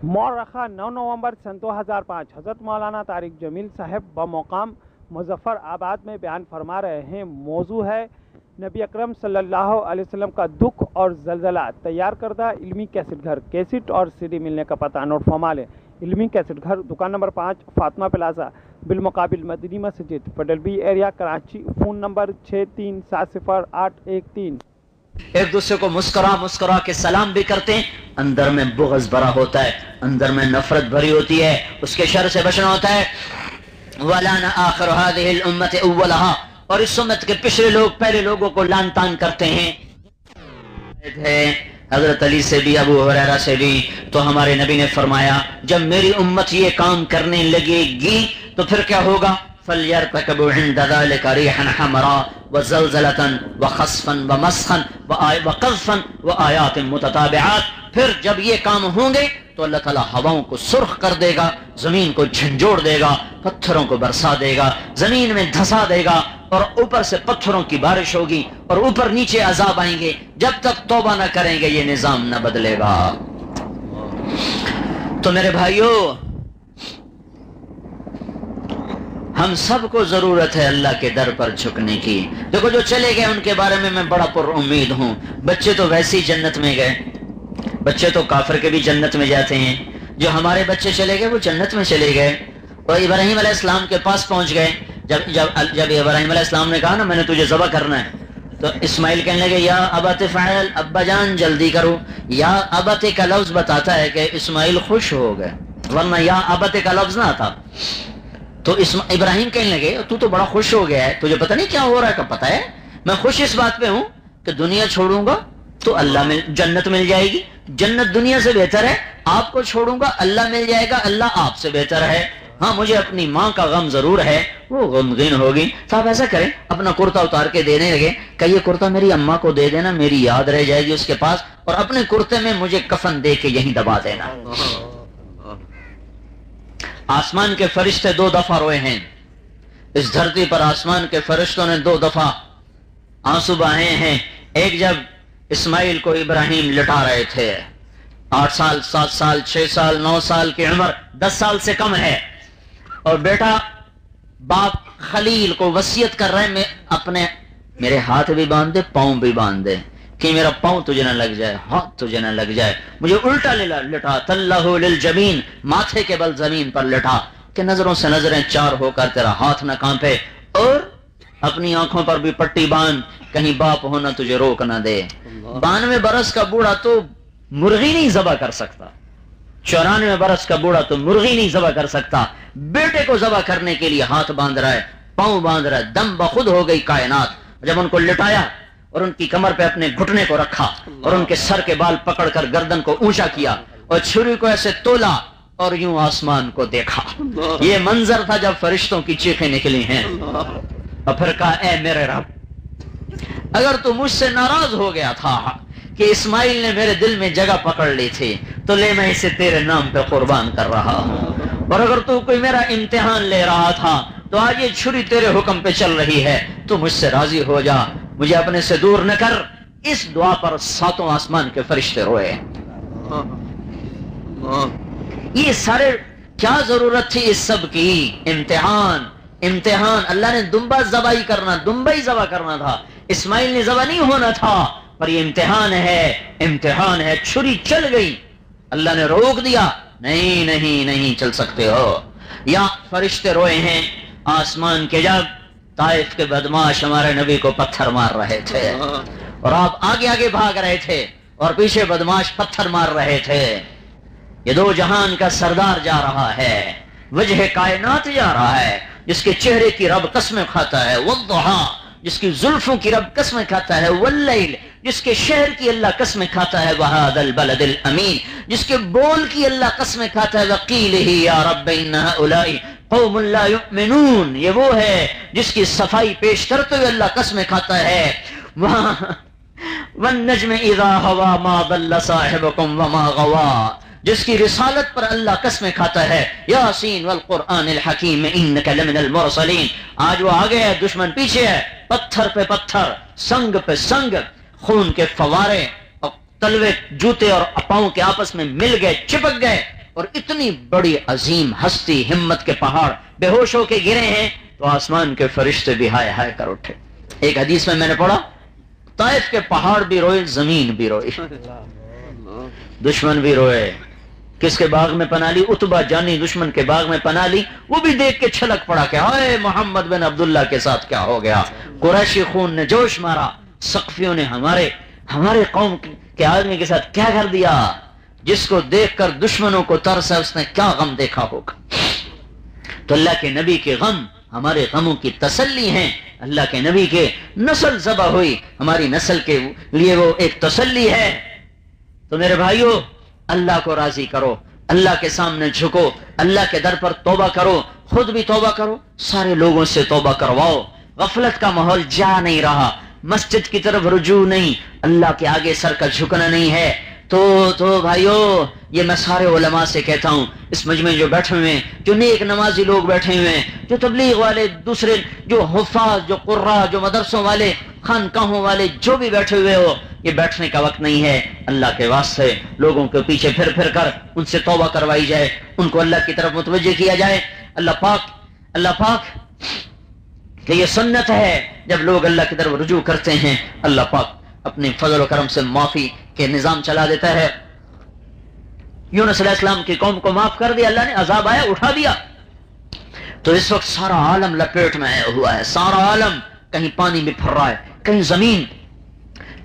مورخہ 9 نومبر سن 2005 حضرت مولانا طارق جمیل صاحب بمقام مظفر آباد میں بیان فرما رہے ہیں۔ موضوع ہے نبی اکرم صلی اللہ علیہ وسلم کا دکھ اور زلزلہ۔ تیار کردہ علمی کیسٹ گھر، کیسٹ اور سی ڈی ملنے کا پتہ نوٹ فرما لیں۔ علمی کیسٹ گھر، دکان نمبر 5 فاطمہ پلازا، بالمقابل مدنی مسجد، پٹل B area, Karachi. Phone number 63708113۔ ایک دوسرے کو مسکرا کے سلام بھی کرتے ہیں، اندر میں بغض بھرا ہوتا ہے، اندر میں نفرت بھری ہوتی ہے، اس کے شر سے بچنا ہوتا ہے۔ وَلَانَ آخِرُ هَذِهِ الْأُمَّةِ أَوَّلَهَا، اور اس امت کے پچھلے لوگ پہلے لوگوں کو لان تان کرتے ہیں۔ حضرت علی سے بھی، ابو ہریرہ سے بھی، تو ہمارے نبی نے فرمایا جب میری امت یہ کام کرنے لگے گی تو پھر کیا ہوگا؟ فَلْيَرْتَكِبُوا عِنْدَ ذَلِكَ رِيحًا حَمْرَاءَ وَزَلْزَلَةً وَخَسْفًا وَمَسْخًا وَقَذْفًا وَآيَاتٍ مُتَتَابِعَاتٍ۔ پھر جب یہ کام ہوں گے تو اللہ تعالیٰ ہواؤں کو سرخ کر دے گا، زمین کو جھنجھوڑ دے گا، پتھروں کو برسا دے گا، زمین میں دھسا دے گا، اور اوپر سے پتھروں کی بارش ہوگی اور اوپر نیچے عذاب آئیں گے۔ جب تک توبہ نہ کریں گے یہ نظام نہ بدلے گا۔ تو میرے بھائیوں، ہم سب کو ضرورت ہے اللہ کے در پر جھکنے کی۔ دیکھو جو چلے گئے ان کے بارے میں میں بڑا پر امید ہوں۔ بچے تو ویسے ہی جنت میں گئے، بچے تو کافر کے بھی جنت میں جاتے ہیں۔ جو ہمارے بچے چلے گئے وہ جنت میں چلے گئے، اور ابراہیم علیہ السلام کے پاس پہنچ گئے۔ جب ابراہیم علیہ السلام نے کہا نا میں نے تجھے ذبح کرنا ہے، تو اسماعیل کہنے لگے یا ابت فعل، ابا جان جلدی کرو۔ یا ابت کا لفظ بتاتا ہے کہ اسماعیل خوش ہو گئے، ورنہ یا ابت کا لفظ نہ تھا۔ تو ابراہیم کہنے لگے تو بڑا خوش ہو گیا ہے، تجھے پتہ نہیں کیا ہو رہا ہے؟ کہ پتہ ہے، میں خوش اس بات پہ ہوں کہ دنیا چھوڑوں گا تو اللہ میں جنت مل جائے گی، جنت دنیا سے بہتر ہے۔ آپ کو چھوڑوں گا اللہ مل جائے گا، اللہ آپ سے بہتر ہے۔ ہاں مجھے اپنی ماں کا غم ضرور ہے، وہ غمگین ہوگی۔ تو آپ ایسا کریں، اپنا کرتا اتار کے دینے لگے کہ یہ کرتا میری اماں کو دے دینا، میری یاد رہ جائے گی اس کے پاس، اور اپنے کرتے میں مجھے کفن دے کے یہیں دبا دینا۔ آسمان کے فرشتے 2 دفعہ روئے ہیں اس دھرتی پر، آسمان کے فرشتوں نے 2 دفعہ آنسو بہائے ہیں۔ ایک جب اسماعیل کو ابراہیم لٹا رہے تھے، 8 سال 7 سال 6 سال 9 سال کی عمر، 10 سال سے کم ہے، اور بیٹا باپ خلیل کو وصیت کر رہے میں اپنے میرے ہاتھ بھی باندھ دے، پاؤں بھی باندھ دے کہ میرا پاؤں تجھے نہ لگ جائے، ہاتھ تجھے نہ لگ جائے، مجھے الٹا لٹا، تلہ للجبین، ماتھے کے بل زمین پر لٹا کہ نظروں سے نظریں چار ہو کر تیرا ہاتھ نہ کانپے، اور اپنی آنکھوں پر بھی پٹی باندھ کہیں باپ ہونا تجھے روک نہ دے۔ 92 برس کا بوڑھا تو مرغی نہیں ذبح کر سکتا، 94 برس کا بوڑھا تو مرغی نہیں ذبح کر سکتا، بیٹے کو ذبح کرنے کے لیے ہاتھ باندھ رہا ہے، پاؤں باندھ رہا ہے۔ دم بخود ہو گئی کائنات جب ان کو لٹایا اور ان کی کمر پہ اپنے گھٹنے کو رکھا اور ان کے سر کے بال پکڑ کر گردن کو اونچا کیا اور چھری کو ایسے تولا اور یوں آسمان کو دیکھا۔ یہ منظر تھا جب فرشتوں کی چیخیں نکلی ہیں، اور پھر کہا اے میرے رب، اگر تو مجھ سے ناراض ہو گیا تھا کہ اسماعیل نے میرے دل میں جگہ پکڑ لی تھی تو لے میں اسے تیرے نام پہ قربان کر رہا ہوں، اور اگر تو کوئی میرا امتحان لے رہا تھا تو آج یہ چھری تیرے حکم پہ چل رہی ہے، تو مجھ سے راضی ہو جا، مجھے اپنے سے دور نہ کر۔ اس دعا پر 7 آسمان کے فرشتے روئے۔ یہ سارے کیا ضرورت تھی اس سب کی؟ امتحان، اللہ نے دمبا ذبح کرنا تھا، اسماعیل نے ذبح نہیں ہونا تھا، پر یہ امتحان ہے۔ چھری چل گئی، اللہ نے روک دیا، نہیں چل سکتے ہو۔ یا فرشتے روئے ہیں آسمان کے جب طائف کے بدماش ہمارے نبی کو پتھر مار رہے تھے، اور آپ آگے بھاگ رہے تھے اور پیچھے بدماش پتھر مار رہے تھے۔ یہ 2 جہان کا سردار جا رہا ہے، وجہ کائنات جا رہا ہے، جس کے چہرے کی رب قسمیں کھاتا ہے، والضحیٰ، جس کی زلفوں کی رب قسمیں کھاتا ہے، واللیل، جس کے شہر کی اللہ قسمیں کھاتا ہے، وہذا البلد الامین، جس کے بول کی اللہ قسمیں کھاتا ہے، وقیلہ یا رب ان ہؤلاء قوم لا یؤمنون، یہ وہ ہے جس کی صفائی پیش کرتے ہوئے اللہ قسمیں کھاتا ہے، والنجم اذا ہوا ما ضل صاحبکم وما غوا، جس کی رسالت پر اللہ قسمیں کھاتا ہے، یاسین والقرآن الحکیم انک لمن المرسلین۔ آج وہ آگے ہے، دشمن پیچھے ہے، پتھر پہ پتھر، سنگ پہ سنگ، خون کے فوارے اور تلوے جوتے اور پاؤں کے آپس میں مل گئے، چپک گئے، اور اتنی بڑی عظیم ہستی ہمت کے پہاڑ بے ہوش ہو کے گرے ہیں تو آسمان کے فرشتے بھی ہائے ہائے کر اٹھے. ایک حدیث میں نے پڑھا طائف کے پہاڑ بھی روئے, زمین بھی روئی, دشمن بھی روئے. کس کے باغ میں پناہ لی؟ عتبہ جانی دشمن کے باغ میں پناہ لی. وہ بھی دیکھ کے چھلک پڑا کہ ہائے محمد بن عبداللہ کے ساتھ کیا ہو گیا. قریشی خون نے جوش مارا, سقفیوں نے ہمارے قوم کے آدمی کے ساتھ کیا کر دیا. جس کو دیکھ کر دشمنوں کو ترس ہے اس نے کیا غم دیکھا ہوگا. تو اللہ کے نبی کے غم ہمارے غموں کی تسلی ہیں. اللہ کے نبی کے نسل ذبح ہوئی ہماری نسل کے لیے وہ ایک تسلی ہے. تو میرے بھائیو اللہ کو راضی کرو, اللہ کے سامنے جھکو, اللہ کے در پر توبہ کرو, خود بھی توبہ کرو, سارے لوگوں سے توبہ کرواؤ. غفلت کا ماحول جا نہیں رہا, مسجد کی طرف رجوع نہیں, اللہ کے آگے سر کا جھکنا نہیں ہے. تو بھائیو یہ میں سارے علماء سے کہتا ہوں, اس مجمع جو بیٹھے ہوئے ہیں, جو نیک نمازی لوگ بیٹھے ہوئے ہیں, جو تبلیغ والے, دوسرے جو حفاظ, جو قراء, جو مدرسوں والے, خانقاہوں والے, جو بھی بیٹھے ہوئے ہو, یہ بیٹھنے کا وقت نہیں ہے. اللہ کے واسطے لوگوں کے پیچھے پھر کر ان سے توبہ کروائی جائے, ان کو اللہ کی طرف متوجہ کیا جائے. اللہ پاک کہ یہ سنت ہے, جب لوگ اللہ کی طرف رجوع کرتے ہیں اللہ پاک اپنے فضل و کرم سے معافی کے نظام چلا دیتا ہے. یونس علیہ السلام کی قوم کو معاف کر دیا اللہ نے, عذاب آیا اٹھا دیا. تو اس وقت سارا عالم لپیٹ میں آیا ہوا ہے, سارا عالم کہیں پانی میں پھر رہا ہے, کہیں زمین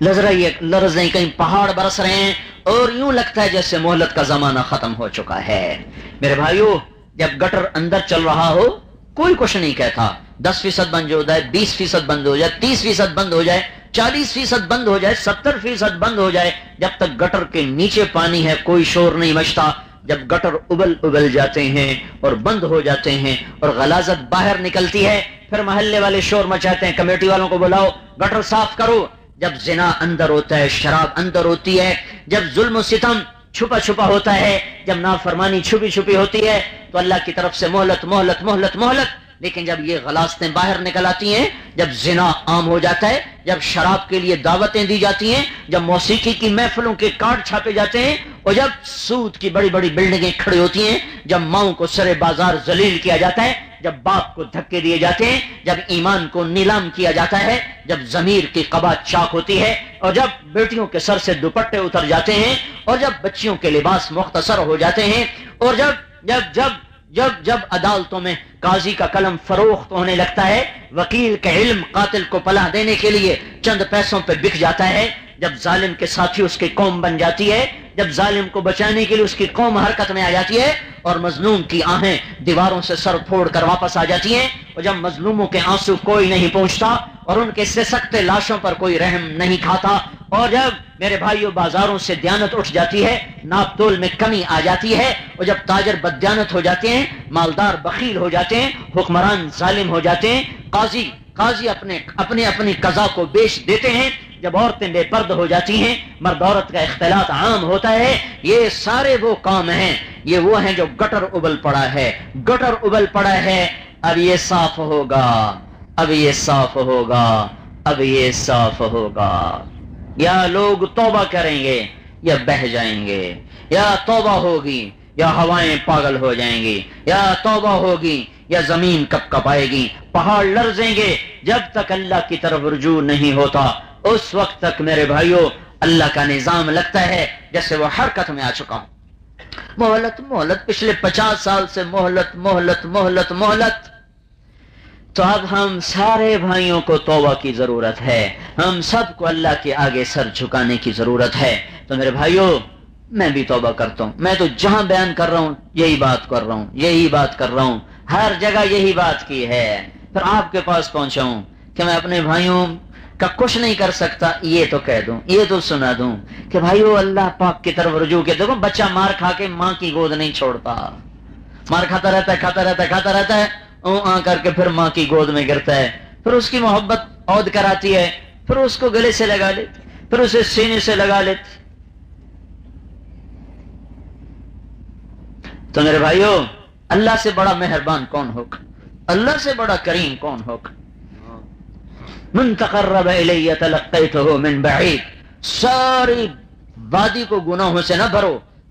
لرز رہی, کہیں پہاڑ برس رہے ہیں, اور یوں لگتا ہے جیسے مہلت کا زمانہ ختم ہو چکا ہے. میرے بھائیو جب گٹر اندر چل رہا ہو کوئی کچھ نہیں کہتا. 10% بند ہو جائے, 20% بند ہو جائے, 30% بند ہو جائے, 40% بند ہو جائے, 70% بند ہو جائے, جب تک گٹر کے نیچے پانی ہے کوئی شور نہیں مچتا. جب گٹر ابل جاتے ہیں اور بند ہو جاتے ہیں اور غلاظت باہر نکلتی ہے, پھر محلے والے شور مچاتے ہیں, کمیٹی والوں کو بلاؤ گٹر صاف کرو. جب زنا اندر ہوتا ہے, شراب اندر ہوتی ہے, جب ظلم و ستم چھپا ہوتا ہے, جب نافرمانی چھپی ہوتی ہے, تو اللہ کی طرف سے مہلت. لیکن جب یہ غلاظتیں باہر نکل آتی ہیں, جب زنا عام ہو جاتا ہے, جب شراب کے لیے دعوتیں دی جاتی ہیں, جب موسیقی کی محفلوں کے کارڈ چھاپے جاتے ہیں, اور جب سود کی بڑی بلڈنگیں کھڑی ہوتی ہیں, جب ماؤں کو سرے بازار ذلیل کیا جاتا ہے, جب باپ کو دھکے دیے جاتے ہیں, جب ایمان کو نیلام کیا جاتا ہے, جب ضمیر کی قبا چاک ہوتی ہے, اور جب بیٹیوں کے سر سے دوپٹے اتر جاتے ہیں, اور جب بچیوں کے لباس مختصر ہو جاتے ہیں, اور جب عدالتوں میں قاضی کا قلم فروخت ہونے لگتا ہے, وکیل کا علم قاتل کو پناہ دینے کے لیے چند پیسوں پہ بک جاتا ہے, جب ظالم کے ساتھی اس کی قوم بن جاتی ہے, جب ظالم کو بچانے کے لیے اس کی قوم حرکت میں آ جاتی ہے, اور مظلوم کی آہیں دیواروں سے سر پھوڑ کر واپس آ جاتی ہیں, اور جب مظلوموں کے آنسو کوئی نہیں پہنچتا اور ان کے سسکتے لاشوں پر کوئی رحم نہیں کھاتا, اور جب میرے بھائیوں بازاروں سے دیانت اٹھ جاتی ہے, ناپ تول میں کمی آ جاتی ہے, اور جب تاجر بددیانت ہو جاتے ہیں, مالدار بخیل ہو جاتے ہیں, حکمران ظالم ہو جاتے ہیں, قاضی اپنی قضا کو بیچ دیتے ہیں, جب عورتیں بے پرد ہو جاتی ہیں, مرد عورت کا اختلاط عام ہوتا ہے, یہ سارے وہ کام ہیں, یہ وہ ہیں جو گٹر ابل پڑا ہے. اب یہ صاف ہوگا, یا لوگ توبہ کریں گے یا بہہ جائیں گے, یا توبہ ہوگی یا ہوائیں پاگل ہو جائیں گی, یا توبہ ہوگی یا زمین کپ آئے گی, پہاڑ لرزیں گے. جب تک اللہ کی طرف رجوع نہیں ہوتا اس وقت تک میرے بھائیوں اللہ کا نظام لگتا ہے جیسے وہ حرکت میں آ چکا ہوں. مہلت پچھلے 50 سال سے مہلت. تو اب ہم سارے بھائیوں کو توبہ کی ضرورت ہے, ہم سب کو اللہ کے آگے سر جھکانے کی ضرورت ہے. تو میرے بھائیوں میں بھی توبہ کرتا ہوں, میں تو جہاں بیان کر رہا ہوں یہی بات کر رہا ہوں, ہر جگہ یہی بات کی ہے. پھر آپ کے پاس پہنچا ہوں کہ میں اپنے بھائیوں کا کچھ نہیں کر سکتا, یہ تو کہہ دوں, یہ تو سنا دوں کہ بھائیو اللہ پاک کی طرف رجوع کے. دیکھو بچہ مار کھا کے ماں کی گود نہیں چھوڑتا, مار کھاتا رہتا ہے آ کر کے پھر ماں کی گود میں گرتا ہے, پھر اس کی محبت عود کراتی ہے, پھر اس کو گلے سے لگا لیتی, پھر اسے سینے سے لگا لیتی. تو میرے بھائیو اللہ سے بڑا مہربان کون ہوگا, اللہ سے بڑا کریم کون ہوگا. من تقرب الی تلقیتہ من بعید, ساری وادی کو گناہوں سے نہ بھرو,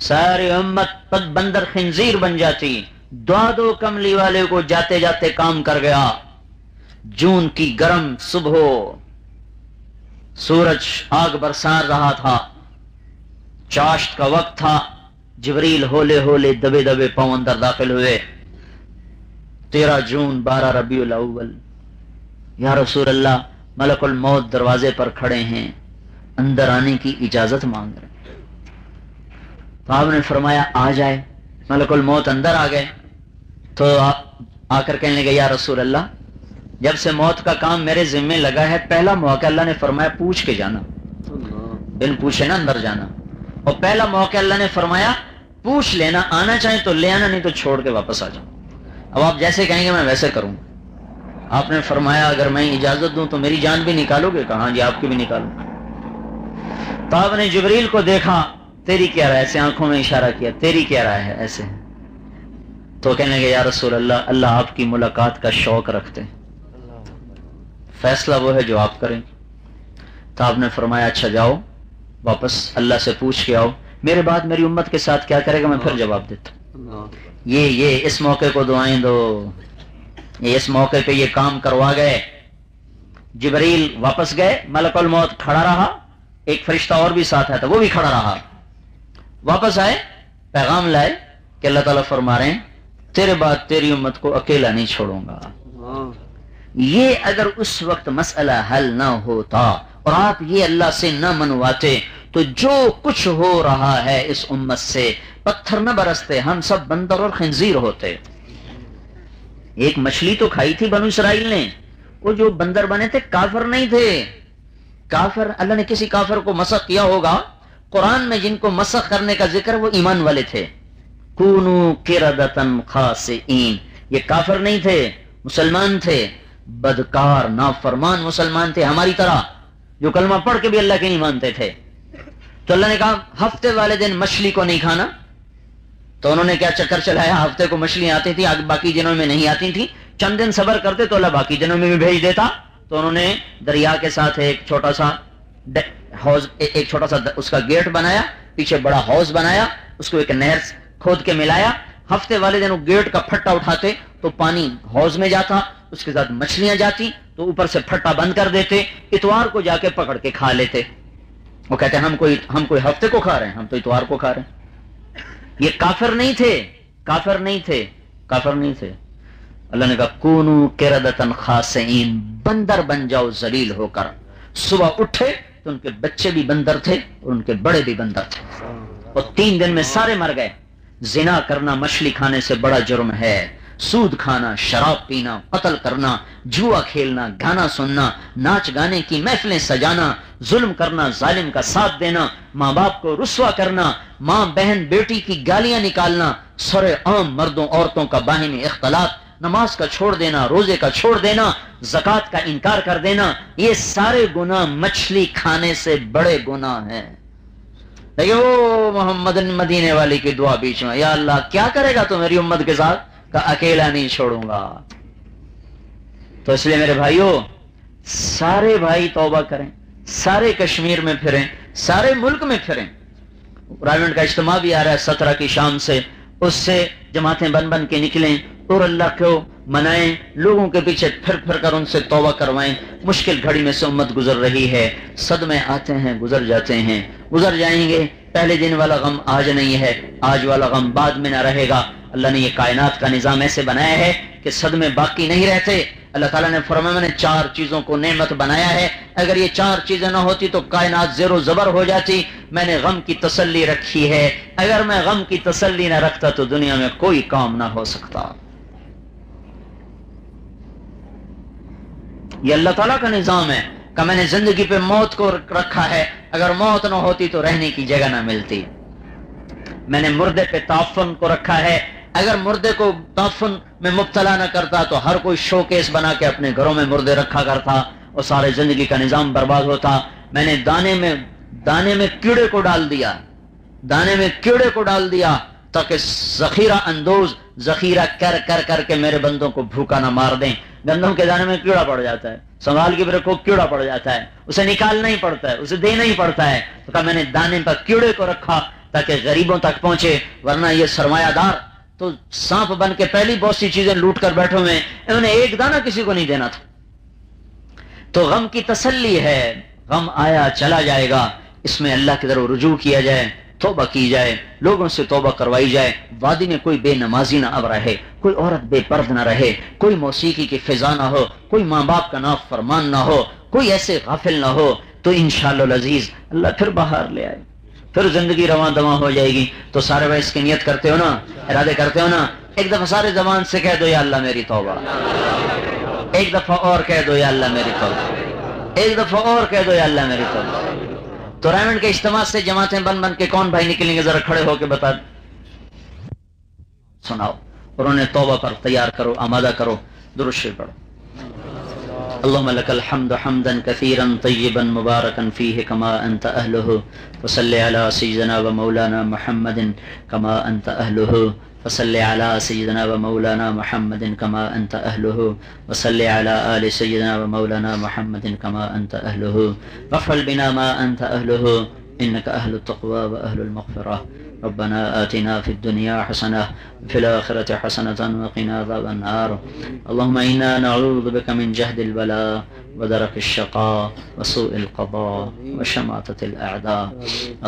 ساری امت بندر خنزیر بن جاتی. دو کملی والے کو جاتے جاتے کام کر گیا. جون کی گرم صبح، سورج آگ برسا رہا تھا، چاشت کا وقت تھا. جبریل ہولے ہولے دبے دبے پاؤں اندر داخل ہوئے. 13 جون 12 ربیع الاول. یا رسول اللہ، ملک الموت دروازے پر کھڑے ہیں، اندر آنے کی اجازت مانگ رہے ہیں. تو آپ نے فرمایا آ جائے. ملک الموت اندر آ گئے تو آ کر کہنے لگے یا رسول اللہ، جب سے موت کا کام میرے ذمے لگا ہے، پہلا موقع اللہ نے فرمایا پوچھ کے جانا، بن پوچھے نا اندر جانا. اور پہلا موقع اللہ نے فرمایا پوچھ لینا، آنا چاہیں تو لے آنا، نہیں تو چھوڑ کے واپس آ جاؤ. اب آپ جیسے کہیں گے میں ویسے کروں. آپ نے فرمایا اگر میں اجازت دوں تو میری جان بھی نکالو گے؟ کہاں جی آپ کی بھی نکالو. تو آپ نے جبریل کو دیکھا، تیری کیا رائے؟ ایسے آنکھوں میں اشارہ کیا، تیری کیا رائے ہے؟ ایسے. تو کہنے لگے یا رسول اللہ، اللہ آپ کی ملاقات کا شوق رکھتے ہیں، فیصلہ وہ ہے جو آپ کریں. تو آپ نے فرمایا اچھا جاؤ واپس اللہ سے پوچھ کے آؤ، میرے بعد میری امت کے ساتھ کیا کرے گا میں پھر جواب دیتا ہوں. یہ اس موقع کو دعائیں دو. یہ اس موقع پہ یہ کام کروا گئے. جبریل واپس گئے، ملک الموت کھڑا رہا، ایک فرشتہ اور بھی ساتھ آیا تھا وہ بھی کھڑا رہا. واپس آئے، پیغام لائے کہ اللہ تعالیٰ فرما رہے ہیں تیرے بعد تیری امت کو اکیلا نہیں چھوڑوں گا. یہ اگر اس وقت مسئلہ حل نہ ہوتا اور آپ یہ اللہ سے نہ منواتے تو جو کچھ ہو رہا ہے اس امت سے پتھر نہ برستے، ہم سب بندر اور خنزیر ہوتے. ایک مچھلی تو کھائی تھی بنو اسرائیل نے، وہ جو بندر بنے تھے کافر نہیں تھے. کافر، اللہ نے کسی کافر کو مسخ کیا ہوگا. قرآن میں جن کو مسخ کرنے کا ذکر وہ ایمان والے تھے. کونو قردۃ خاسئین، یہ کافر نہیں تھے، مسلمان تھے، بدکار نافرمان مسلمان تھے ہماری طرح، جو کلمہ پڑھ کے بھی اللہ کے نہیں مانتے تھے. تو اللہ نے کہا ہفتے والے دن مچھلی کو نہیں کھانا. تو انہوں نے کیا چکر چلایا، ہفتے کو مچھلی آتی تھی، باقی دنوں میں نہیں آتی تھی. چند دن صبر کرتے تو اللہ باقی دنوں میں بھی بھیج دیتا. تو انہوں نے دریا کے ساتھ ایک چھوٹا سا حوض، ایک چھوٹا سا اس کا گیٹ بنایا، پیچھے بڑا حوض بنایا، اس کو ایک نہر کھود کے ملایا. ہفتے والے دن وہ گیٹ کا پھٹا اٹھاتے تو پانی حوض میں جاتا، اس کے ساتھ مچھلیاں جاتی تو اوپر سے پھٹا بند کر دیتے. اتوار کو جا کے پکڑ کے کھا لیتے. وہ کہتے ہیں ہم کوئی ہفتے کو کھا رہے ہیں، ہم تو اتوار کو کھا رہے ہیں. یہ کافر نہیں تھے، کافر نہیں تھے، کافر نہیں تھے. اللہ نے کہا کونو قردۃ خاسئین، بندر بن جاؤ ذلیل ہو کر. صبح اٹھے تو ان کے بچے بھی بندر تھے اور ان کے بڑے بھی بندر تھے، اور 3 دن میں سارے مر گئے. زنا کرنا مچھلی کھانے سے بڑا جرم ہے، سود کھانا، شراب پینا، قتل کرنا، جوا کھیلنا، گانا سننا، ناچ گانے کی محفلیں سجانا، ظلم کرنا، ظالم کا ساتھ دینا، ماں باپ کو رسوا کرنا، ماں بہن بیٹی کی گالیاں نکالنا، سر عام مردوں عورتوں کا باہمی اختلاط، نماز کا چھوڑ دینا، روزے کا چھوڑ دینا، زکوٰۃ کا انکار کر دینا، یہ سارے گناہ مچھلی کھانے سے بڑے گناہ ہیں. لیکن وہ محمد مدینے والی کی دعا بیچ میں، یا اللہ کیا کرے گا تو میری امت کے ساتھ؟ کہ اکیلا نہیں چھوڑوں گا. تو اس لیے میرے بھائیوں، سارے بھائی توبہ کریں، سارے کشمیر میں پھریں، سارے ملک میں پھریں. پارلیمنٹ کا اجتماع بھی آ رہا ہے 17 کی شام سے، اس سے جماعتیں بن بن کے نکلیں اور اللہ کو منائیں، لوگوں کے پیچھے پھر پھر کر ان سے توبہ کروائیں. مشکل گھڑی میں سے امت گزر رہی ہے، صدمے آتے ہیں، گزر جاتے ہیں، گزر جائیں گے. پہلے دن والا غم آج نہیں ہے، آج والا غم بعد میں نہ رہے گا. اللہ نے یہ کائنات کا نظام ایسے بنایا ہے کہ صدمے باقی نہیں رہتے. اللہ تعالیٰ نے فرمایا میں نے 4 چیزوں کو نعمت بنایا ہے، اگر یہ 4 چیزیں نہ ہوتی تو کائنات زیر و زبر ہو جاتی. میں نے غم کی تسلی رکھی ہے، اگر میں غم کی تسلی نہ رکھتا تو دنیا میں کوئی کام نہ ہو سکتا. یہ اللہ تعالیٰ کا نظام ہے کہ میں نے زندگی پہ موت کو رکھا ہے، اگر موت نہ ہوتی تو رہنے کی جگہ نہ ملتی. میں نے مردے پہ تعفن کو رکھا ہے، اگر مردے کو تعفن میں مبتلا نہ کرتا تو ہر کوئی شو کیس بنا کے اپنے گھروں میں مردے رکھا کرتا اور سارے زندگی کا نظام برباد ہوتا. میں نے دانے میں کیڑے کو ڈال دیا، دانے میں کیڑے کو ڈال دیا تاکہ ذخیرہ اندوز ذخیرہ کر کر کر کے میرے بندوں کو بھوکا نہ مار دیں. گندم کے دانے میں کیڑا پڑ جاتا ہے، سنبھال کے رکھو، کیڑا پڑ جاتا ہے، اسے نکالنا ہی پڑتا ہے، اسے دینا ہی پڑتا ہے. تو کہا میں نے دانے پر کیڑے کو رکھا تاکہ غریبوں تک پہنچے، ورنہ یہ سرمایہ دار تو سانپ بن کے پہلی بہت سی چیزیں لوٹ کر بیٹھے ہوئے ہیں، انہوں نے ایک دانہ کسی کو نہیں دینا تھا۔ تو غم کی تسلی ہے، غم آیا چلا جائے گا، اس میں اللہ کی طرف رجوع کیا جائے، توبہ کی جائے، لوگوں سے توبہ کروائی جائے، وادی میں کوئی بے نمازی نہ اب رہے، کوئی عورت بے پرد نہ رہے، کوئی موسیقی کی فضا نہ ہو، کوئی ماں باپ کا نافرمان نہ ہو، کوئی ایسے غافل نہ ہو، تو انشاءاللہ العزیز اللہ پھر باہر لے آئے، پھر زندگی رواں دواں ہو جائے گی۔ تو سارے بھائی اس کی نیت کرتے ہو نا، ارادے کرتے ہو نا؟ ایک دفعہ سارے زبان سے کہہ دو یا اللہ میری توبہ، ایک دفعہ اور کہہ دو یا اللہ میری توبہ، ایک دفعہ اور کہہ دو یا اللہ میری توبہ۔ تو رائمنڈ کے اجتماع سے جماعتیں بن بن کے کون بھائی نکلیں گے؟ ذرا کھڑے ہو کے بتا سناؤ، اور انہیں توبہ پر تیار کرو، آمادہ کرو، درود شریف پڑھو۔ اللهم لك الحمد حمدا كثيرا طيبا مباركا فيه كما أنت أهله، وصل على سيدنا ومولانا محمد كما أنت أهله، وصل على سيدنا ومولانا محمد كما أنت أهله، وصل على آل سيدنا ومولانا محمد كما أنت أهله، وافعل بنا ما أنت أهله إنك أهل التقوى وأهل المغفرة. ربنا آتنا في الدنيا حسنة وفي الآخرة حسنة وقنا عذاب النار. اللهم إنا نعوذ بك من جهد البلاء ودرك الشقاء وسوء القضاء وشماتة الأعداء.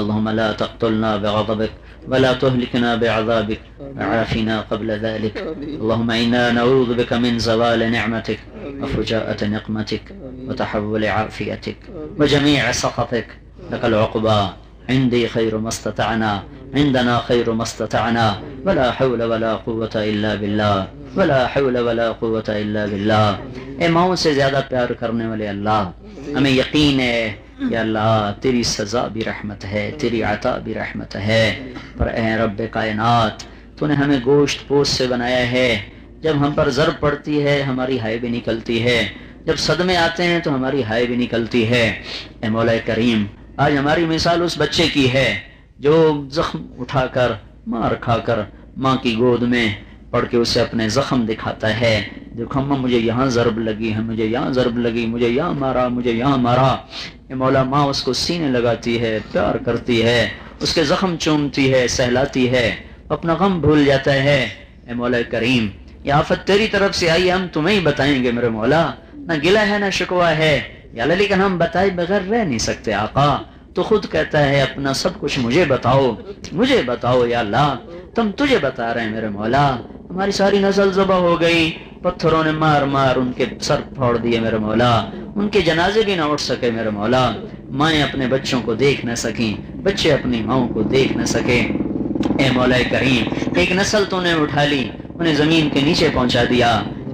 اللهم لا تقتلنا بغضبك ولا تهلكنا بعذابك وعافنا قبل ذلك. اللهم إنا نعوذ بك من زوال نعمتك وفجاءة نقمتك وتحول عافيتك وجميع سخطك. لك العقبى عندي خير ما استطعنا، عندنا خير ما استطعنا، ولا حول ولا قوة إلا بالله، ولا حول ولا قوة إلا بالله. اے ماؤں سے زیادہ پیار کرنے والے اللہ، ہمیں یقین ہے کہ اللہ تیری سزا بھی رحمت ہے، تیری عطا بھی رحمت ہے، پر اے رب کائنات تو نے ہمیں گوشت پوست سے بنایا ہے، جب ہم پر ضرب پڑتی ہے ہماری ہائے بھی نکلتی ہے، جب صدمے آتے ہیں تو ہماری ہائے بھی نکلتی ہے۔ اے مولا کریم، آج ہماری مثال اس بچے کی ہے جو زخم اٹھا کر مار کھا کر ماں کی گود میں پڑھ کے اسے اپنے زخم دکھاتا ہے، دیکھو اماں مجھے یہاں ضرب لگی ہے، مجھے یہاں ضرب لگی، مجھے یہاں مارا، مجھے یہاں مارا۔ اے مولا، ماں اس کو سینے لگاتی ہے، پیار کرتی ہے، اس کے زخم چومتی ہے، سہلاتی ہے، اپنا غم بھول جاتا ہے۔ اے مولا کریم، یہ آفت تیری طرف سے آئی، ہم تمہیں ہی بتائیں گے میرے مولا، نہ گلہ ہے نہ شکوہ ہے یا اللہ، لیکن ہم بتائے بغیر رہ نہیں سکتے آقا، تو خود کہتا ہے اپنا سب کچھ مجھے بتاؤ، مجھے بتاؤ یا اللہ، تم تجھے بتا رہے ہیں میرے مولا۔ ہماری ساری نسل ذبح ہو گئی، پتھروں نے مار مار ان کے سر پھوڑ دیے میرے مولا، ان کے جنازے بھی نہ اٹھ سکے میرے مولا، مائیں اپنے بچوں کو دیکھ نہ سکیں، بچے اپنی ماؤں کو دیکھ نہ سکے۔ اے مولا کریم، ایک نسل تو نے اٹھا لی، انہیں زمین کے نیچے پہنچا دیا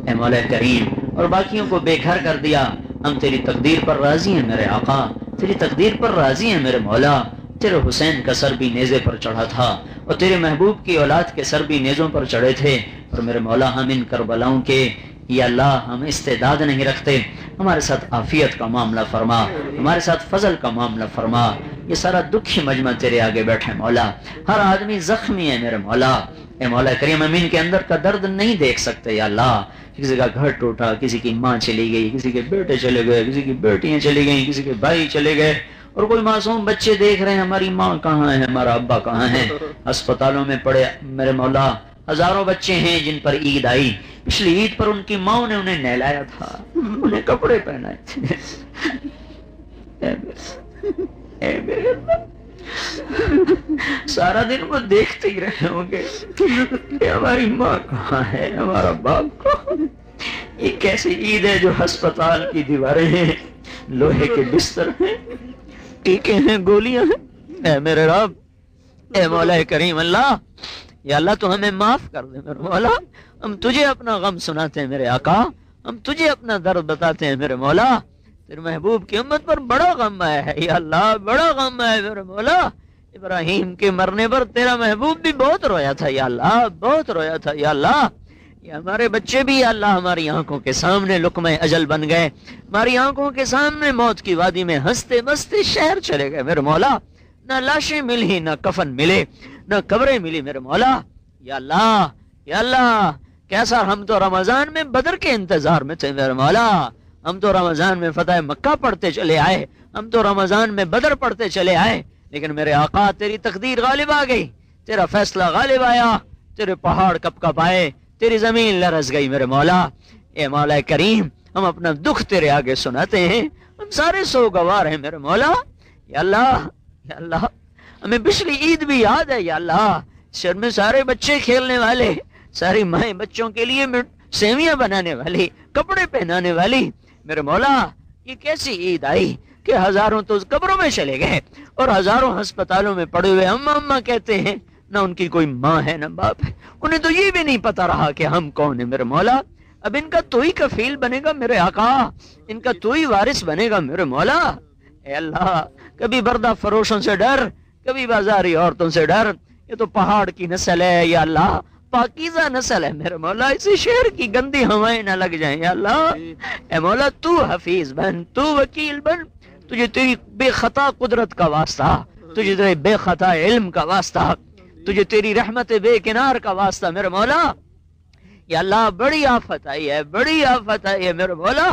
اے مولا کریم، اور باقیوں کو بے گھر کر دیا۔ ہم تیری تقدیر پر راضی ہیں میرے آقا، تیری تقدیر پر راضی ہیں میرے مولا۔ تیرے حسین کا سر بھی نیزے پر چڑھا تھا، اور تیرے محبوب کی اولاد کے سر بھی نیزوں پر چڑھے تھے، اور میرے مولا ہم ان کربلاؤں کے یا اللہ ہم استعداد نہیں رکھتے، ہمارے ساتھ عافیت کا معاملہ فرما، ہمارے ساتھ فضل کا معاملہ فرما۔ یہ سارا دکھی مجمع تیرے آگے بیٹھے مولا، ہر آدمی زخمی ہے میرے مولا۔ اے مولا کریم، ہم ان کے اندر کا درد نہیں دیکھ سکتے یا اللہ، کسی کا گھر ٹوٹا، کسی کی ماں چلی گئی، کسی کے بیٹے چلے گئے، کسی کی بیٹیاں چلی گئیں، کسی کے بھائی چلے گئے، اور کوئی معصوم بچے دیکھ رہے ہیں ہماری ماں کہاں ہے، ہمارا ابا کہاں ہے، ہسپتالوں میں پڑے میرے مولا۔ ہزاروں بچے ہیں جن پر عید آئی، پچھلی عید پر ان کی ماں نے انہیں نہلایا تھا، انہیں کپڑے پہنائے تھے۔ اے میرے اللہ، سارا دن وہ دیکھتے ہی رہے ہوں گے کہ ہماری ماں کہاں ہے، ہمارا باپ کہاں۔ یہ کیسی عید ہے جو ہسپتال کی دیواریں ہیں، لوہے کے بستر ہیں، ٹیکے ہیں، گولیاں ہیں۔ اے میرے رب، اے مولا کریم اللہ، یا اللہ تو ہمیں معاف کر دے میرے مولا، ہم تجھے اپنا غم سناتے ہیں میرے آقا، ہم تجھے اپنا درد بتاتے ہیں میرے مولا۔ تیرے محبوب کی امت پر بڑا غم آیا ہے یا اللہ، بڑا غم آیا ہے میرے مولا۔ ابراہیم کے مرنے پر تیرا محبوب بھی بہت رویا تھا یا اللہ، بہت رویا تھا یا اللہ۔ یہ ہمارے بچے بھی یا اللہ ہماری آنکھوں کے سامنے لقمہ اجل بن گئے، ہماری آنکھوں کے سامنے موت کی وادی میں ہنستے بستے شہر چلے گئے میرے مولا، نہ لاشیں ملی، نہ کفن ملے، نہ قبریں ملی میرے مولا۔ یا اللہ، یا اللہ، کیسا ہم تو رمضان میں بدر کے انتظار میں تھے میرے مولا، ہم تو رمضان میں فتح مکہ پڑھتے چلے آئے، ہم تو رمضان میں بدر پڑھتے چلے آئے، لیکن میرے آقا تیری تقدیر غالب آ گئی، تیرا فیصلہ غالب آیا، تیرے پہاڑ کپ کپ آئے، تیری زمین لرز گئی میرے مولا۔ اے مولا کریم، ہم اپنا دکھ تیرے آگے سناتے ہیں، ہم سارے سوگوار ہیں میرے مولا۔ یا اللہ، یا اللہ، ہمیں پچھلی عید بھی یاد ہے یا اللہ، شہر میں سارے بچے کھیلنے والے، ساری مائیں بچوں کے لیے سیویاں بنانے والی، کپڑے پہنانے والی، میرے مولا یہ کیسی عید آئی کہ ہزاروں تو قبروں میں چلے گئے اور ہزاروں ہسپتالوں میں پڑے ہوئے اماں اماں کہتے ہیں، نہ ان کی کوئی ماں ہے نہ باپ ہے، انہیں تو یہ بھی نہیں پتا رہا کہ ہم کون ہیں میرے مولا۔ اب ان کا تو ہی کفیل بنے گا میرے آقا، ان کا تو ہی وارث بنے گا میرے مولا۔ اے اللہ، کبھی بردہ فروشوں سے ڈر، کبھی بازاری عورتوں سے ڈر، یہ تو پہاڑ کی نسل ہے یا اللہ، پاکیزہ نسل ہے میرے مولا، اسی شہر کی گندی ہوائیں نہ لگ جائیں یا اللہ۔ اے مولا تو حفیظ بن، تو وکیل بن، تجھے تیری بے خطا قدرت کا واسطہ، تجھے تیرے بے خطا علم کا واسطہ، تجھے تیری رحمت بے کنار کا واسطہ میرے مولا۔ یا اللہ بڑی آفت آئی ہے، بڑی آفت آئی ہے میرے مولا۔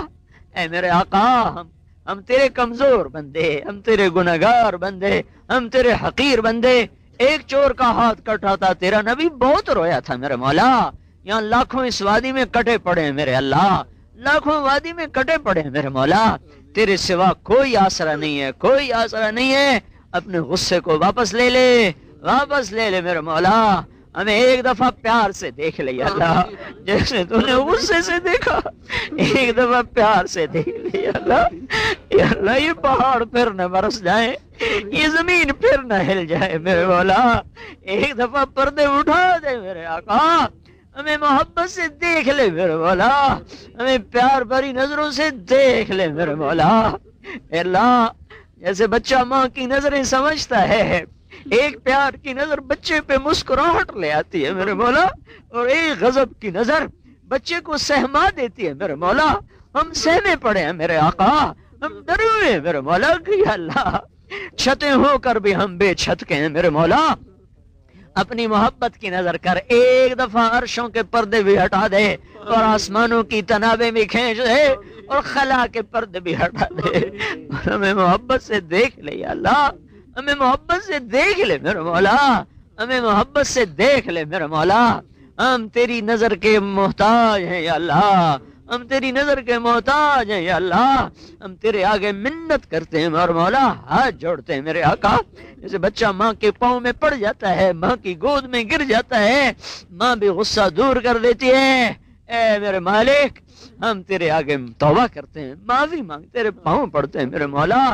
اے میرے آقا، ہم تیرے کمزور بندے، ہم تیرے گناہگار بندے، ہم تیرے حقیر بندے۔ ایک چور کا ہاتھ کٹا تھا تیرا نبی بہت رویا تھا میرے مولا۔ یہاں لاکھوں اس وادی میں کٹے پڑے ہیں میرے اللہ، لاکھوں وادی میں کٹے پڑے ہیں میرے مولا، تیرے سوا کوئی آسرا نہیں ہے، کوئی آسرا نہیں ہے۔ اپنے غصے کو واپس لے لے، واپس لے لے میرے مولا، ہمیں ایک دفعہ پیار سے دیکھ لے یا اللہ، جیسے تو نے غصے سے دیکھا، ایک دفعہ پیار سے دیکھ لے یا اللہ۔ یا اللہ یہ پہاڑ پھر نہ برس جائیں، یہ زمین پھر نہ ہل جائے میرے مولا، ایک دفعہ پردے اٹھا دے میرے آقا، ہمیں محبت سے دیکھ لے میرے مولا، ہمیں پیار بھری نظروں سے دیکھ لے میرے مولا۔ اے اللہ، جیسے بچہ ماں کی نظریں سمجھتا ہے، ایک پیار کی نظر بچے پہ مسکراہٹ لے آتی ہے میرے مولا، اور ایک غضب کی نظر بچے کو سہما دیتی ہے میرے مولا۔ ہم سہمے پڑے ہیں میرے آقا، ہم ڈرے ہوئے ہیں میرے مولا کہ یا اللہ چھتیں ہو کر بھی ہم بے چھت کے ہیں میرے مولا۔ اپنی محبت کی نظر کر، ایک دفعہ عرشوں کے پردے بھی ہٹا دے اور آسمانوں کی تنابیں بھی کھینچ دے اور خلا کے پردے بھی ہٹا دے، اور ہمیں محبت سے دیکھ لے یا اللہ، ہمیں محبت سے دیکھ لے میرے مولا، ہمیں محبت سے دیکھ لے میرے مولا۔ ہم تیری نظر کے محتاج ہیں یا اللہ، ہم تیری نظر کے محتاج ہیں یا اللہ، ہم تیرے آگے منت کرتے ہیں اور مولا ہاتھ جوڑتے ہیں میرے آقا۔ جیسے بچہ ماں کے پاؤں میں پڑ جاتا ہے، ماں کی گود میں گر جاتا ہے، ماں بھی غصہ دور کر دیتی ہے، اے میرے مالک ہم تیرے آگے توبہ کرتے ہیں، معافی مانگتے، تیرے پاؤں پڑتے ہیں میرے مولا۔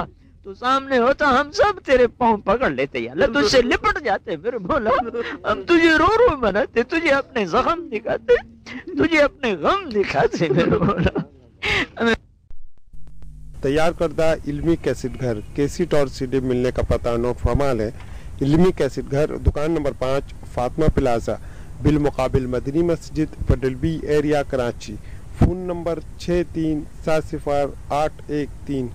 تو سامنے ہوتا ہم سب تیرے پاؤں پکڑ لیتے یا اللہ، تجھ سے لپٹ جاتے میرے مولا، ہم تجھے رو رو مناتے، تجھے اپنے زخم دکھاتے، تجھے اپنے غم دکھاتے میرے مولا۔ تیار کردہ علمی کیسٹ گھر، کیسٹ اور سی ڈی ملنے کا پتہ نو فرمال ہے۔ علمی کیسٹ گھر، دکان نمبر 5، فاطمہ پلازا، بالمقابل مدنی مسجد، پڈل B area, Karachi. Phone number 63708113۔